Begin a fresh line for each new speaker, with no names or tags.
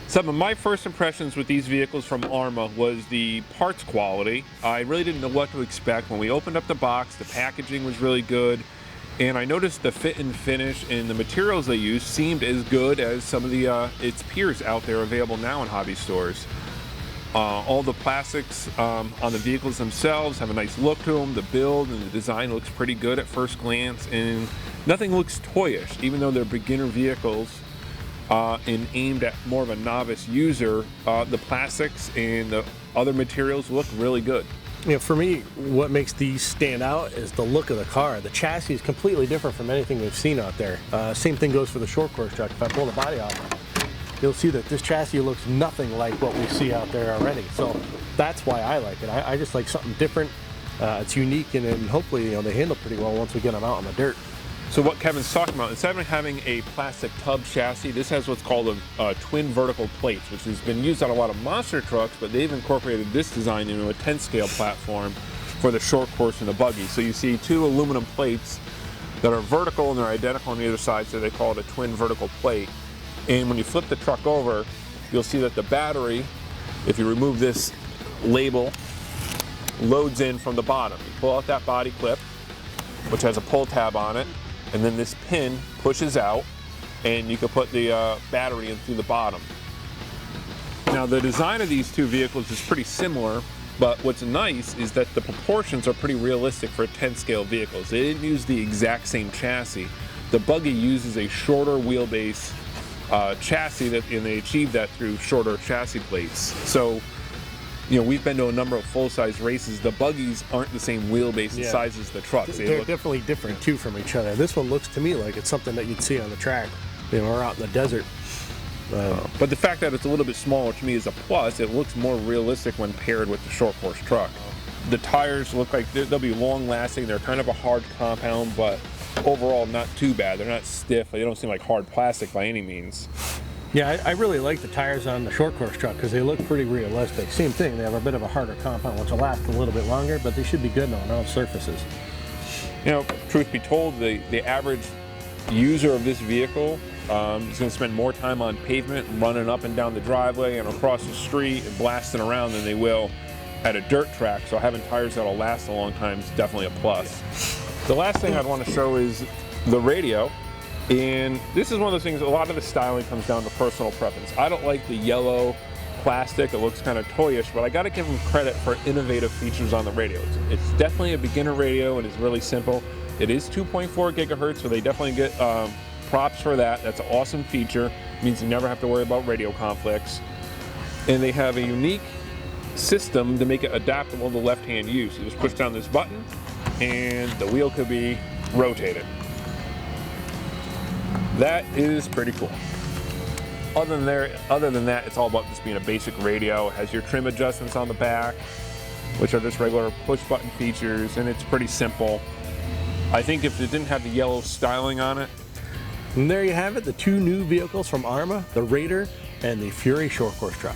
Some of my first impressions with these vehicles from Arrma was the parts quality. I really didn't know what to expect. When we opened up the box, the packaging was really good, and I noticed the fit and finish and the materials they used seemed as good as some of its peers out there available now in hobby stores. All the plastics on the vehicles themselves have a nice look to them. The build and the design looks pretty good at first glance, and nothing looks toyish, even though they're beginner vehicles. And aimed at more of a novice user, the plastics and the other materials look really good.
You know, for me, what makes these stand out is the look of the car. The chassis is completely different from anything we've seen out there. Same thing goes for the short course truck. If I pull the body off, you'll see that this chassis looks nothing like what we see out there already. So that's why I like it. I just like something different. It's unique, and then hopefully, they handle pretty well once we get them out on the dirt.
So what Kevin's talking about, instead of having a plastic tub chassis, this has what's called a twin vertical plates, which has been used on a lot of monster trucks, but they've incorporated this design into a 10-scale platform for the short course and the buggy. So you see two aluminum plates that are vertical and they're identical on either side, so they call it a twin vertical plate. And when you flip the truck over, you'll see that the battery, if you remove this label, loads in from the bottom. You pull out that body clip, which has a pull tab on it, and then this pin pushes out, and you can put the battery in through the bottom. Now, the design of these two vehicles is pretty similar, but what's nice is that the proportions are pretty realistic for 10-scale vehicles. They didn't use the exact same chassis. The buggy uses a shorter wheelbase chassis, and they achieved that through shorter chassis plates. So, we've been to a number of full-size races. The buggies aren't the same wheelbase and size as the trucks.
They're definitely different, too, from each other. This one looks to me like it's something that you'd see on the track, or out in the desert.
But the fact that it's a little bit smaller to me is a plus. It looks more realistic when paired with the short course truck. The tires look like they'll be long-lasting. They're kind of a hard compound, but overall not too bad. They're not stiff. They don't seem like hard plastic by any means.
Yeah, I really like the tires on the short course truck because they look pretty realistic. Same thing, they have a bit of a harder compound, which will last a little bit longer, but they should be good on all surfaces.
Truth be told, the average user of this vehicle is going to spend more time on pavement, running up and down the driveway and across the street and blasting around than they will at a dirt track, so having tires that'll last a long time is definitely a plus. The last thing I'd want to show is the radio. And this is one of those things, a lot of the styling comes down to personal preference. I don't like the yellow plastic, it looks kind of toyish, but I gotta give them credit for innovative features on the radio. It's definitely a beginner radio and it's really simple. It is 2.4 gigahertz, so they definitely get props for that. That's an awesome feature. It means you never have to worry about radio conflicts. And they have a unique system to make it adaptable to left-hand use. You just push down this button and the wheel could be rotated. That is pretty cool. Other than that, it's all about just being a basic radio. It has your trim adjustments on the back, which are just regular push button features, and it's pretty simple. I think if it didn't have the yellow styling on it.
And there you have it, the two new vehicles from Arrma, the Raider and the Fury short course truck.